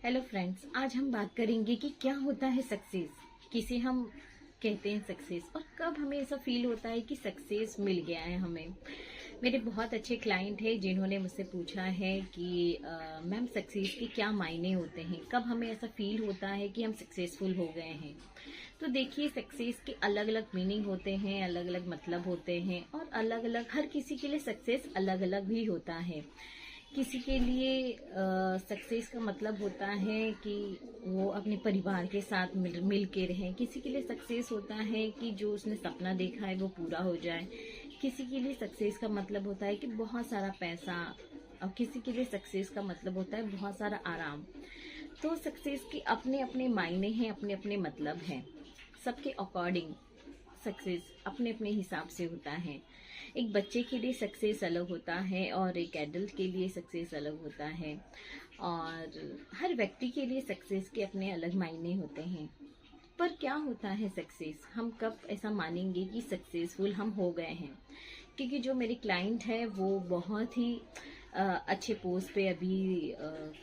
Hello friends, आज हम बात करेंगे कि क्या होता है सक्सेस, किसे हम कहते हैं सक्सेस, और कब हमें ऐसा फील होता है कि सक्सेस मिल गया है हमें। मेरे बहुत अच्छे क्लाइंट हैं जिन्होंने मुझसे पूछा है कि मैम सक्सेस के क्या मायने होते हैं, कब हमें ऐसा फील होता है कि हम सक्सेसफुल हो गए हैं। तो देखिए, सक्सेस के अलग अलग मीनिंग होते हैं, अलग अलग मतलब होते हैं, और अलग अलग हर किसी के लिए सक्सेस अलग अलग भी होता है। किसी के लिए सक्सेस का मतलब होता है कि वो अपने परिवार के साथ मिल के रहें। किसी के लिए सक्सेस होता है कि जो उसने सपना देखा है वो पूरा हो जाए। किसी के लिए सक्सेस का मतलब होता है कि बहुत सारा पैसा, और किसी के लिए सक्सेस का मतलब होता है बहुत सारा आराम। तो सक्सेस के अपने अपने मायने हैं, अपने अपने मतलब हैं। सबके अकॉर्डिंग सक्सेस अपने अपने हिसाब से होता है। एक बच्चे के लिए सक्सेस अलग होता है और एक एडल्ट के लिए सक्सेस अलग होता है, और हर व्यक्ति के लिए सक्सेस के अपने अलग मायने होते हैं। पर क्या होता है सक्सेस, हम कब ऐसा मानेंगे कि सक्सेसफुल हम हो गए हैं? क्योंकि जो मेरे क्लाइंट है वो बहुत ही अच्छे पोस्ट पे अभी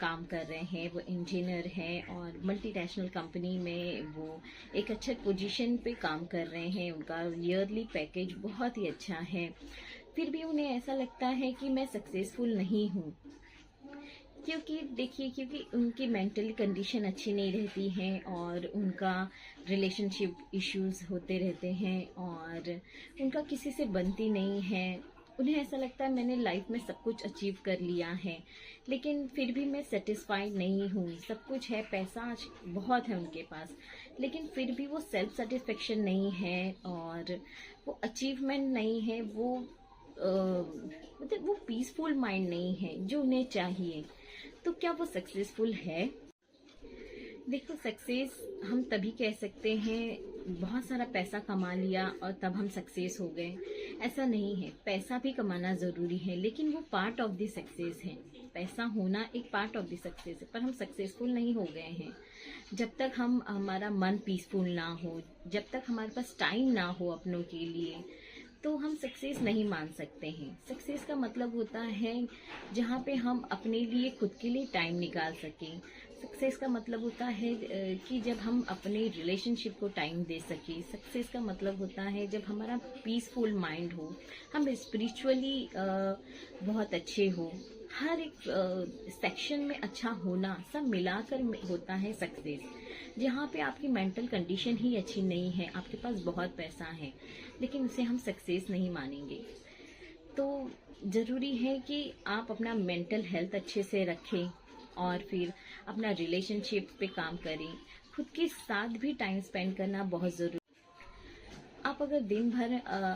काम कर रहे हैं। वो इंजीनियर हैं और मल्टीनेशनल कंपनी में वो एक अच्छे पोजीशन पे काम कर रहे हैं। उनका ईयरली पैकेज बहुत ही अच्छा है, फिर भी उन्हें ऐसा लगता है कि मैं सक्सेसफुल नहीं हूँ। क्योंकि देखिए, क्योंकि उनकी मेंटल कंडीशन अच्छी नहीं रहती है, और उनका रिलेशनशिप इश्यूज होते रहते हैं, और उनका किसी से बनती नहीं है। उन्हें ऐसा लगता है मैंने लाइफ में सब कुछ अचीव कर लिया है, लेकिन फिर भी मैं सेटिस्फाइड नहीं हूँ। सब कुछ है, पैसा आज बहुत है उनके पास, लेकिन फिर भी वो सेल्फ सेटिस्फेक्शन नहीं है, और वो अचीवमेंट नहीं है, वो मतलब वो पीसफुल माइंड नहीं है जो उन्हें चाहिए। तो क्या वो सक्सेसफुल है? देखो, सक्सेस हम तभी कह सकते हैं बहुत सारा पैसा कमा लिया और तब हम सक्सेस हो गए। ऐसा नहीं है, पैसा भी कमाना जरूरी है, लेकिन वो पार्ट ऑफ द सक्सेस है। पैसा होना एक पार्ट ऑफ द सक्सेस है, पर हम सक्सेसफुल नहीं हो गए हैं जब तक हमारा मन पीसफुल ना हो, जब तक हमारे पास टाइम ना हो अपनों के लिए। तो हम सक्सेस नहीं मान सकते हैं। सक्सेस का मतलब होता है जहाँ पे हम अपने लिए, खुद के लिए टाइम निकाल सकें। सक्सेस का मतलब होता है कि जब हम अपने रिलेशनशिप को टाइम दे सकें। सक्सेस का मतलब होता है जब हमारा पीसफुल माइंड हो, हम स्पिरिचुअली बहुत अच्छे हो, हर एक सेक्शन में अच्छा होना, सब मिलाकर होता है सक्सेस। जहाँ पे आपकी मेंटल कंडीशन ही अच्छी नहीं है, आपके पास बहुत पैसा है, लेकिन उसे हम सक्सेस नहीं मानेंगे। तो जरूरी है कि आप अपना मेंटल हेल्थ अच्छे से रखें, और फिर अपना रिलेशनशिप पे काम करें। खुद के साथ भी टाइम स्पेंड करना बहुत जरूरी। आप अगर दिन भर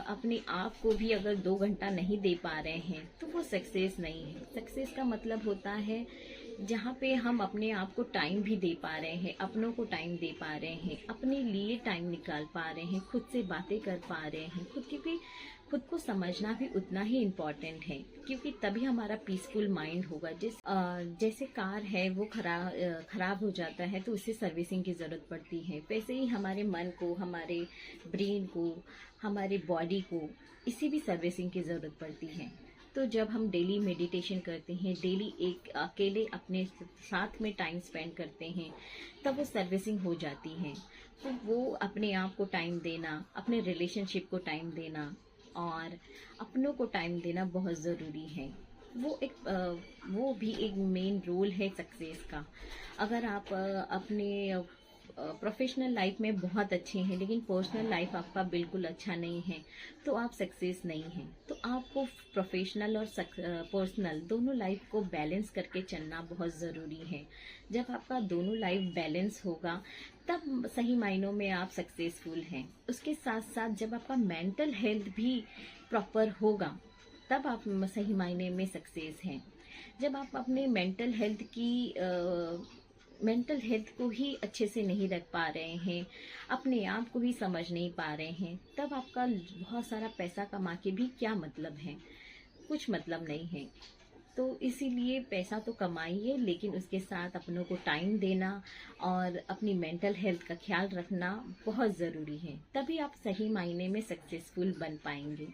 अपने आप को भी अगर 2 घंटा नहीं दे पा रहे हैं तो वो सक्सेस नहीं है। सक्सेस का मतलब होता है जहाँ पे हम अपने आप को टाइम भी दे पा रहे हैं, अपनों को टाइम दे पा रहे हैं, अपने लिए टाइम निकाल पा रहे हैं, खुद से बातें कर पा रहे हैं। खुद को समझना भी उतना ही इम्पोर्टेंट है, क्योंकि तभी हमारा पीसफुल माइंड होगा। जैसे कार है, वो खराब हो जाता है तो उसे सर्विसिंग की जरूरत पड़ती है, वैसे ही हमारे मन को, हमारे ब्रेन को, हमारे बॉडी को इसी भी सर्विसिंग की जरूरत पड़ती है। तो जब हम डेली मेडिटेशन करते हैं, डेली एक अकेले अपने साथ में टाइम स्पेंड करते हैं, तब वो सर्विसिंग हो जाती है। तो वो अपने आप को टाइम देना, अपने रिलेशनशिप को टाइम देना, और अपनों को टाइम देना बहुत ज़रूरी है। वो भी एक मेन रोल है सक्सेस का। अगर आप अपने प्रोफेशनल लाइफ में बहुत अच्छे हैं, लेकिन पर्सनल लाइफ आपका बिल्कुल अच्छा नहीं है, तो आप सक्सेस नहीं हैं। तो आपको प्रोफेशनल और पर्सनल दोनों लाइफ को बैलेंस करके चलना बहुत ज़रूरी है। जब आपका दोनों लाइफ बैलेंस होगा, तब सही मायनों में आप सक्सेसफुल हैं। उसके साथ साथ जब आपका मेंटल हेल्थ भी प्रॉपर होगा, तब आप सही मायने में सक्सेस हैं। जब आप अपने मेंटल हेल्थ को ही अच्छे से नहीं रख पा रहे हैं, अपने आप को भी समझ नहीं पा रहे हैं, तब आपका बहुत सारा पैसा कमा के भी क्या मतलब है? कुछ मतलब नहीं है। तो इसीलिए पैसा तो कमाइए, लेकिन उसके साथ अपनों को टाइम देना और अपनी मेंटल हेल्थ का ख्याल रखना बहुत ज़रूरी है। तभी आप सही मायने में सक्सेसफुल बन पाएंगे।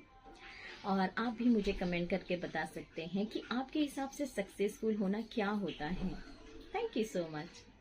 और आप भी मुझे कमेंट करके बता सकते हैं कि आपके हिसाब से सक्सेसफुल होना क्या होता है। Thank you so much.